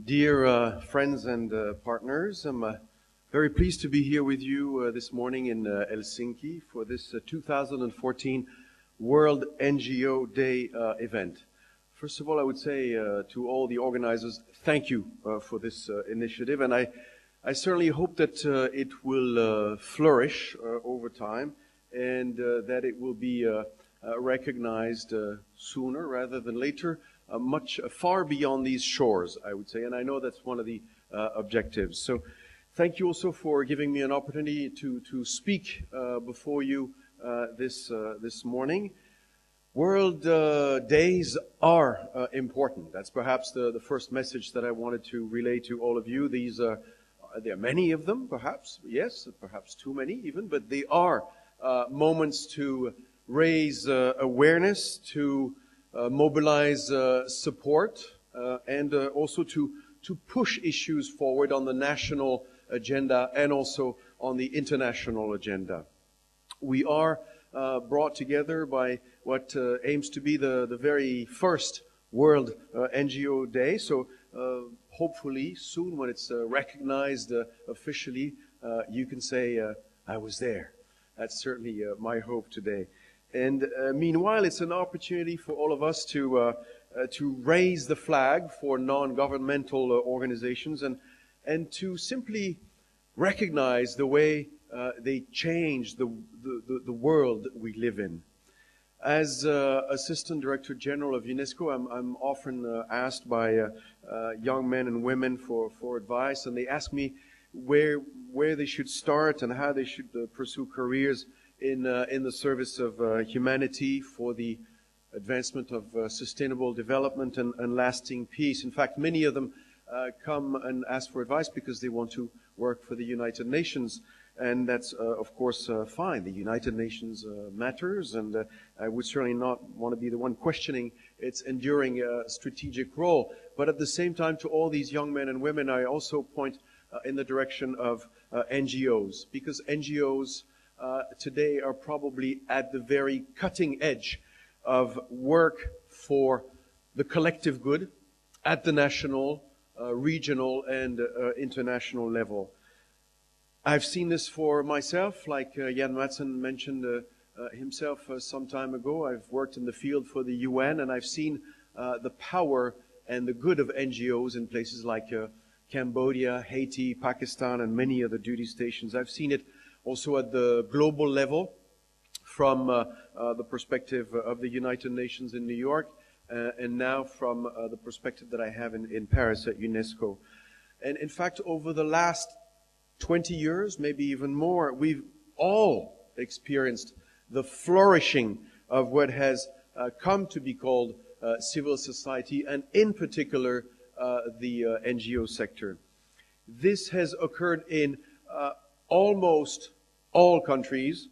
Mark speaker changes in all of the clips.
Speaker 1: Dear friends and partners, I'm very pleased to be here with you this morning in Helsinki for this 2014 World NGO Day event. First of all, I would say to all the organizers, thank you for this initiative, and I certainly hope that it will flourish over time and that it will be recognized sooner rather than later. Much far beyond these shores, I would say, and I know that's one of the objectives. So thank you also for giving me an opportunity to speak before you this morning. World days are important. That's perhaps the first message that I wanted to relay to all of you. There are many of them, perhaps, yes, perhaps too many even, but they are moments to raise awareness, to mobilize support, and also to push issues forward on the national agenda and also on the international agenda. We are brought together by what aims to be the very first World NGO Day. So hopefully soon, when it's recognized officially, you can say, I was there. That's certainly my hope today. And meanwhile, it's an opportunity for all of us to raise the flag for non-governmental organizations and to simply recognize the way they change the world that we live in. As Assistant Director General of UNESCO, I'm often asked by young men and women for advice, and they ask me where they should start and how they should pursue careers in the service of humanity for the advancement of sustainable development and lasting peace. In fact, many of them come and ask for advice because they want to work for the United Nations. And that's, of course, fine. The United Nations matters, and I would certainly not want to be the one questioning its enduring strategic role. But at the same time, to all these young men and women, I also point in the direction of NGOs, because NGOs today are probably at the very cutting edge of work for the collective good at the national, regional, and international level. I've seen this for myself, like Jan Madsen mentioned himself some time ago. I've worked in the field for the UN, and I've seen the power and the good of NGOs in places like Cambodia, Haiti, Pakistan, and many other duty stations. I've seen it also at the global level, from the perspective of the United Nations in New York, and now from the perspective that I have in Paris at UNESCO. And in fact, over the last 20 years, maybe even more, we've all experienced the flourishing of what has come to be called civil society, and in particular, the NGO sector. This has occurred in almost all countries,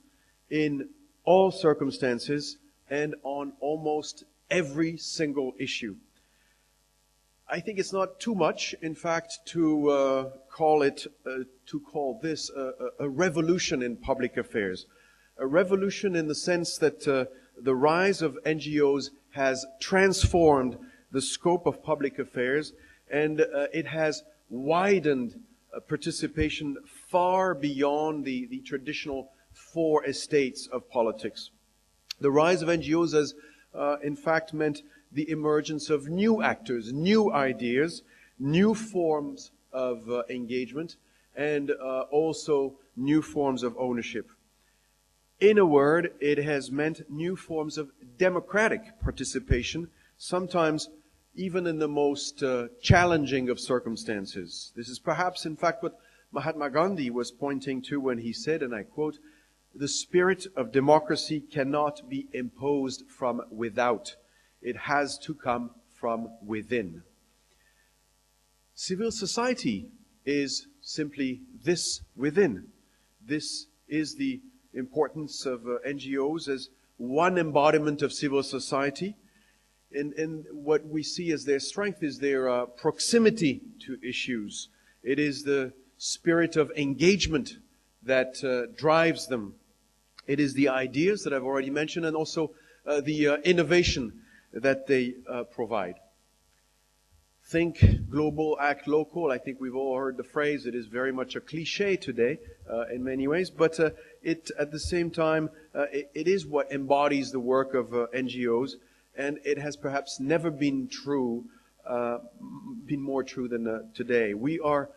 Speaker 1: in all circumstances, and on almost every single issue. I think it's not too much, in fact, to call this a revolution in public affairs. A revolution in the sense that the rise of NGOs has transformed the scope of public affairs, and it has widened participation far beyond the traditional four estates of politics. The rise of NGOs has, in fact, meant the emergence of new actors, new ideas, new forms of engagement, and also new forms of ownership. In a word, it has meant new forms of democratic participation, sometimes even in the most challenging of circumstances. This is perhaps, in fact, what Mahatma Gandhi was pointing to when he said, and I quote, "The spirit of democracy cannot be imposed from without. It has to come from within." Civil society is simply this within. This is the importance of NGOs as one embodiment of civil society. And what we see as their strength is their proximity to issues. It is the spirit of engagement that drives them. It is the ideas that I've already mentioned, and also the innovation that they provide. think global, act local. I think we've all heard the phrase. It is very much a cliche today in many ways, but it at the same time, it is what embodies the work of NGOs, and it has perhaps never been more true than today. We are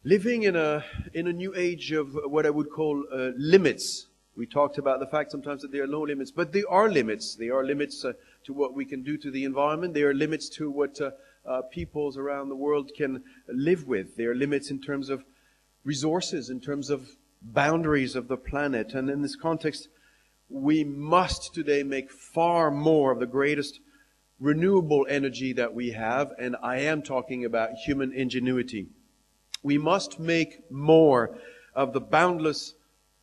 Speaker 1: living in a new age of what I would call limits. We talked about the fact sometimes that there are no limits, but there are limits. There are limits to what we can do to the environment. There are limits to what peoples around the world can live with. There are limits in terms of resources, in terms of boundaries of the planet. And in this context, we must today make far more of the greatest renewable energy that we have, and I am talking about human ingenuity. We must make more of the boundless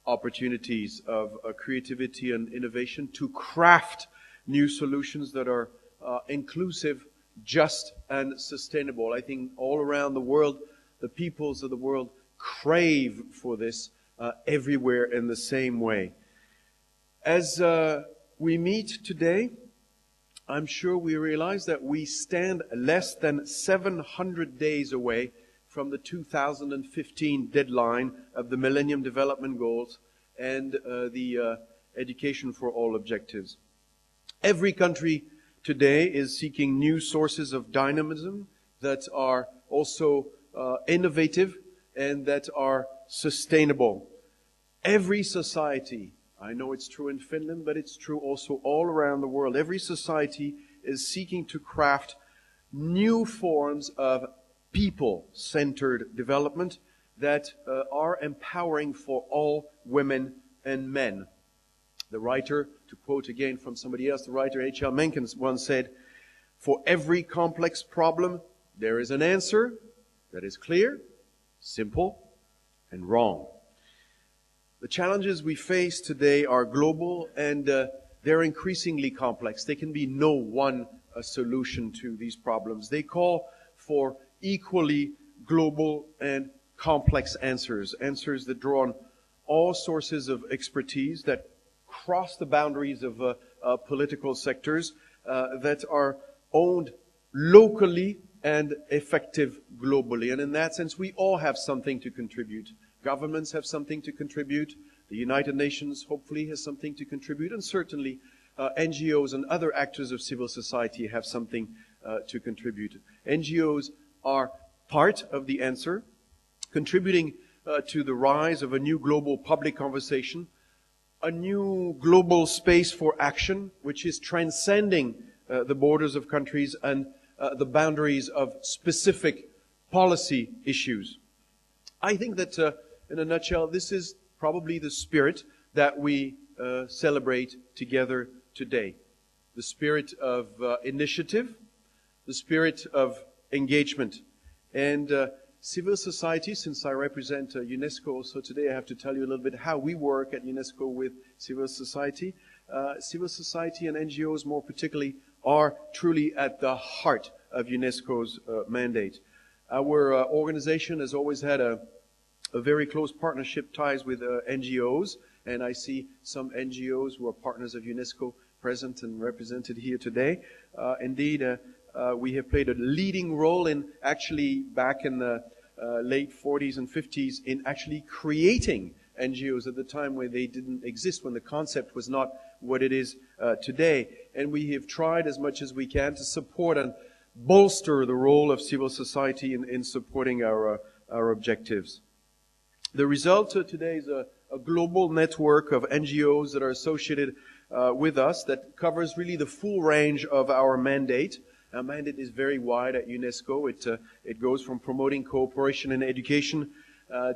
Speaker 1: opportunities of creativity and innovation to craft new solutions that are inclusive, just, and sustainable. I think all around the world, the peoples of the world crave for this everywhere in the same way. As we meet today, I'm sure we realize that we stand less than 700 days away from the 2015 deadline of the Millennium Development Goals and the Education for All objectives. Every country today is seeking new sources of dynamism that are also innovative and that are sustainable. Every society, I know it's true in Finland, but it's true also all around the world, every society is seeking to craft new forms of people-centered development that are empowering for all women and men. The writer, to quote again from somebody else, the writer H.L. Mencken once said, "For every complex problem, there is an answer that is clear, simple, and wrong." The challenges we face today are global and they're increasingly complex. There can be no one solution to these problems. They call for equally global and complex answers, answers that draw on all sources of expertise, that cross the boundaries of political sectors, that are owned locally and effective globally. And in that sense, we all have something to contribute. Governments have something to contribute. The United Nations hopefully has something to contribute. And certainly NGOs and other actors of civil society have something to contribute. NGOs are part of the answer, contributing to the rise of a new global public conversation, a new global space for action, which is transcending the borders of countries and the boundaries of specific policy issues. I think that, in a nutshell, this is probably the spirit that we celebrate together today. The spirit of initiative, the spirit of engagement. And civil society, since I represent UNESCO, so today I have to tell you a little bit how we work at UNESCO with civil society. Civil society and NGOs more particularly are truly at the heart of UNESCO's mandate. Our organization has always had a very close partnership ties with NGOs, and I see some NGOs who are partners of UNESCO present and represented here today. Indeed, we have played a leading role in actually back in the late 40s and 50s in actually creating NGOs at the time when they didn't exist, when the concept was not what it is today. And we have tried as much as we can to support and bolster the role of civil society in supporting our objectives. The result today is a global network of NGOs that are associated with us that covers really the full range of our mandate. Our mandate is very wide at UNESCO. It goes from promoting cooperation in education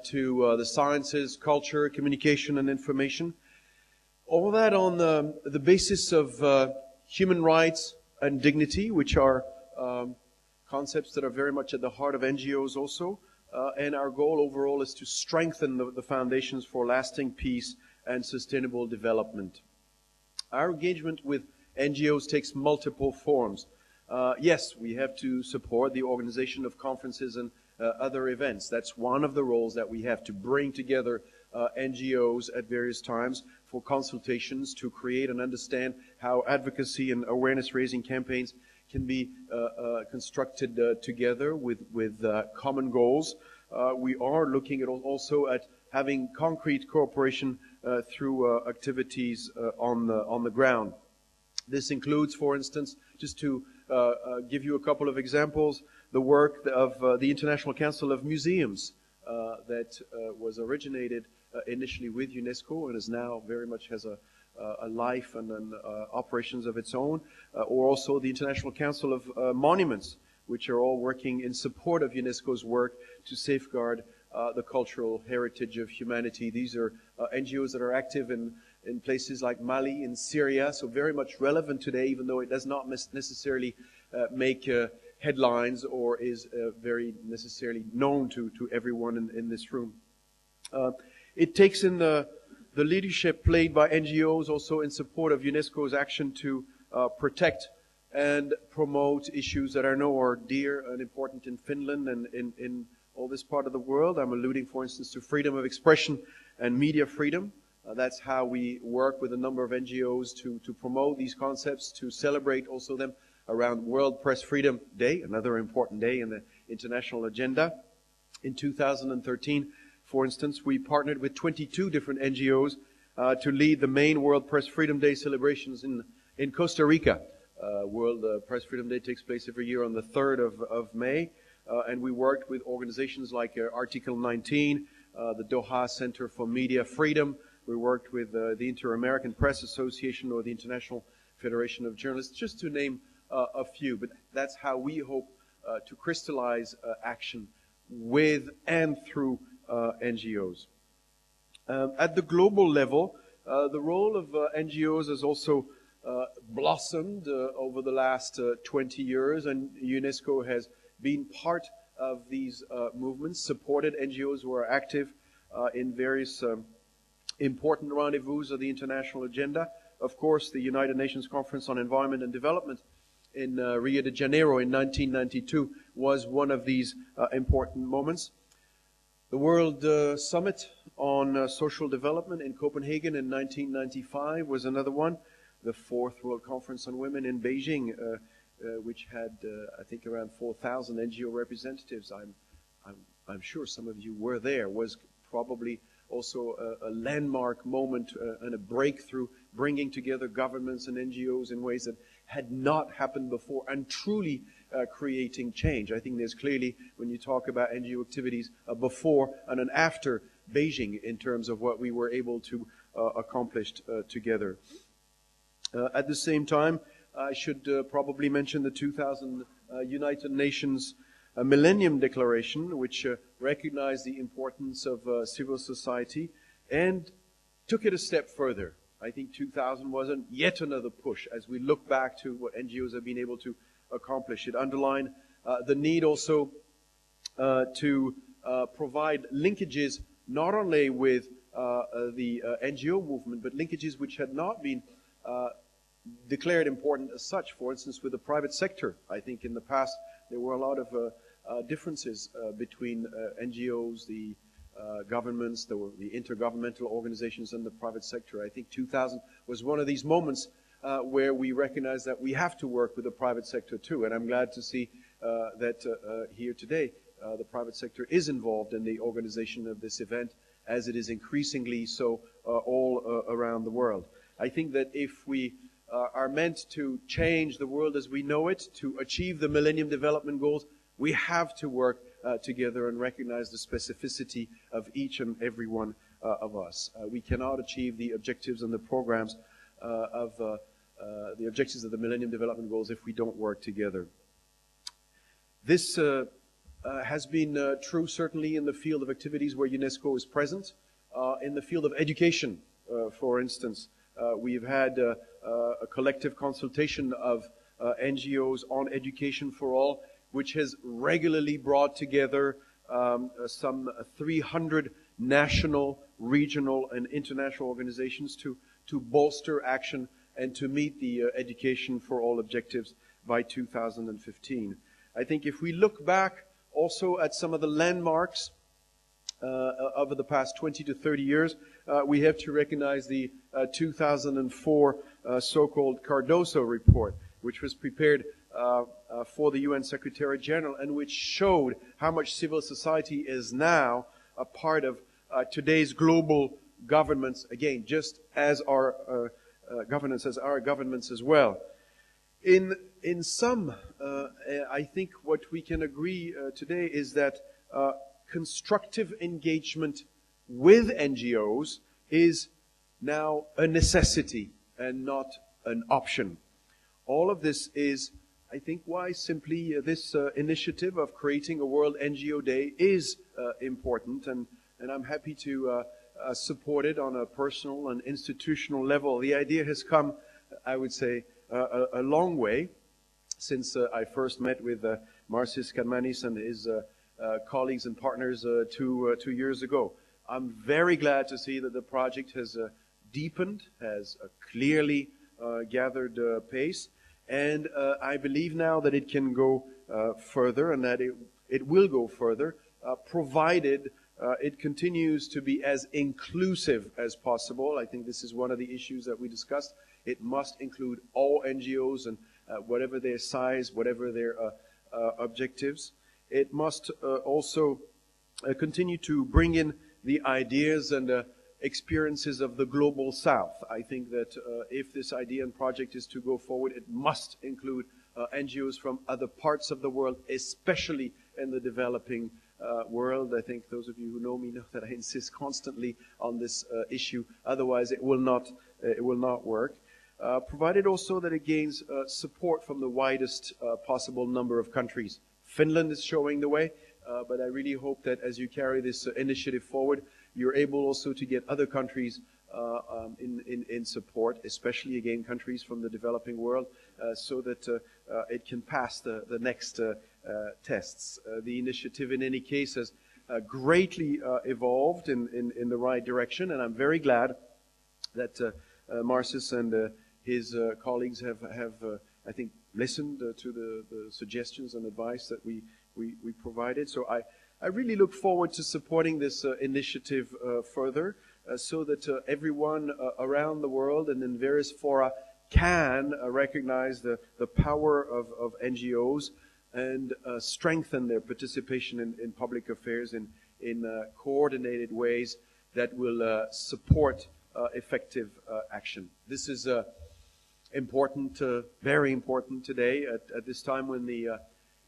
Speaker 1: to the sciences, culture, communication, and information. All that on the basis of human rights and dignity, which are concepts that are very much at the heart of NGOs also. And our goal overall is to strengthen the foundations for lasting peace and sustainable development. Our engagement with NGOs takes multiple forms. Yes, we have to support the organization of conferences and other events. That's one of the roles that we have, to bring together NGOs at various times for consultations, to create and understand how advocacy and awareness-raising campaigns can be constructed together with common goals. We are looking at also at having concrete cooperation through activities on the ground. This includes, for instance, just to give you a couple of examples, the work of the International Council of Museums that was originated initially with UNESCO and is now very much has a life and operations of its own, or also the International Council of Monuments, which are all working in support of UNESCO's work to safeguard the cultural heritage of humanity. These are NGOs that are active in places like Mali, in Syria, so very much relevant today, even though it does not necessarily make headlines or is very necessarily known to everyone in this room. It takes in the leadership played by NGOs also in support of UNESCO's action to protect and promote issues that I know are dear and important in Finland and in all this part of the world. I'm alluding, for instance, to freedom of expression and media freedom. That's how we work with a number of NGOs to promote these concepts, to celebrate also them around World Press Freedom Day, another important day in the international agenda. In 2013, for instance, we partnered with 22 different NGOs to lead the main World Press Freedom Day celebrations in Costa Rica. World Press Freedom Day takes place every year on the 3rd of May, and we worked with organizations like Article 19, the Doha Center for Media Freedom. We worked with the Inter-American Press Association or the International Federation of Journalists, just to name a few. But that's how we hope to crystallize action with and through NGOs. At the global level, the role of NGOs has also blossomed over the last 20 years, and UNESCO has been part of these movements, supported NGOs who are active in various important rendezvous of the international agenda. Of course, the United Nations Conference on Environment and Development in Rio de Janeiro in 1992 was one of these important moments. The World Summit on Social Development in Copenhagen in 1995 was another one. The 4th World Conference on Women in Beijing, which had, I think, around 4,000 NGO representatives. I'm sure some of you were there. Was probably also a landmark moment and a breakthrough, bringing together governments and NGOs in ways that had not happened before, and truly creating change. I think there's clearly, when you talk about NGO activities, a before and an after Beijing in terms of what we were able to accomplish together. At the same time, I should probably mention the 2000 United Nations Millennium Declaration, which recognized the importance of civil society and took it a step further. I think 2000 was yet another push as we look back to what NGOs have been able to accomplish. It underlined the need also to provide linkages not only with the NGO movement, but linkages which had not been declared important as such. For instance, with the private sector, I think in the past there were a lot of differences between NGOs, the governments, the intergovernmental organizations, and the private sector. I think 2000 was one of these moments where we recognize that we have to work with the private sector too. And I'm glad to see that here today the private sector is involved in the organization of this event, as it is increasingly so all around the world. I think that if we are meant to change the world as we know it, to achieve the Millennium Development Goals, we have to work together and recognize the specificity of each and every one of us. We cannot achieve the objectives and the programs of the objectives of the Millennium Development Goals if we don't work together. This has been true certainly in the field of activities where UNESCO is present. In the field of education, for instance, we've had a collective consultation of NGOs on education for all, which has regularly brought together some 300 national, regional, and international organizations to bolster action and to meet the education for all objectives by 2015. I think if we look back also at some of the landmarks over the past 20 to 30 years, we have to recognize the 2004 so-called Cardoso Report, which was prepared for the UN Secretary General, and which showed how much civil society is now a part of today's global governments, again, just as our governance, as our governments as well. In sum, I think what we can agree today is that constructive engagement with NGOs is now a necessity and not an option. All of this is, I think, why simply this initiative of creating a World NGO Day is important, and I'm happy to support it on a personal and institutional level. The idea has come, I would say, a long way since I first met with Marcis Kadmanis and his colleagues and partners 2 years ago. I'm very glad to see that the project has deepened, has clearly gathered pace, and I believe now that it can go further, and that it will go further, provided it continues to be as inclusive as possible. I think this is one of the issues that we discussed. It must include all NGOs, and whatever their size, whatever their objectives. It must also continue to bring in the ideas and experiences of the global south. I think that if this idea and project is to go forward, it must include NGOs from other parts of the world, especially in the developing world. I think those of you who know me know that I insist constantly on this issue. Otherwise, it will not work. Provided also that it gains support from the widest possible number of countries. Finland is showing the way, but I really hope that as you carry this initiative forward, you're able also to get other countries in support, especially, again, countries from the developing world, so that it can pass the next tests. The initiative, in any case, has greatly evolved in the right direction, and I'm very glad that Marcis and his colleagues have I think, listened to the suggestions and advice that we provided. So I really look forward to supporting this initiative further, so that everyone around the world and in various fora can recognize the power of NGOs and strengthen their participation in public affairs in coordinated ways that will support effective action. This is important, very important today at this time when the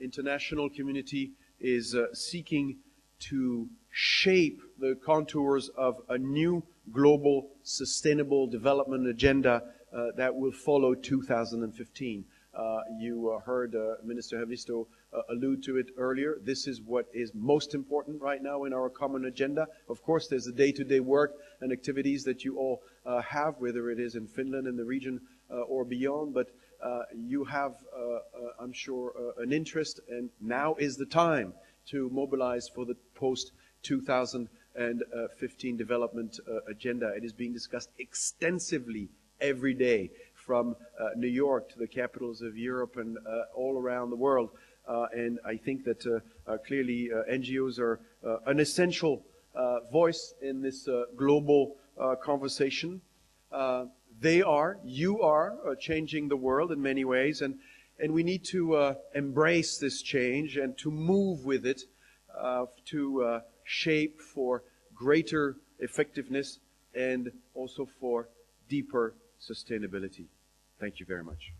Speaker 1: international community is seeking to shape the contours of a new global sustainable development agenda that will follow 2015. You heard Minister Havisto allude to it earlier. This is what is most important right now in our common agenda. Of course, there's the day-to-day work and activities that you all have, whether it is in Finland, in the region, or beyond, but you have, I'm sure, an interest, and now is the time to mobilize for the post-2015 development agenda. It is being discussed extensively every day, from New York to the capitals of Europe and all around the world. And I think that clearly NGOs are an essential voice in this global conversation. You are changing the world in many ways, and we need to embrace this change and to move with it to shape for greater effectiveness and also for deeper sustainability. Thank you very much.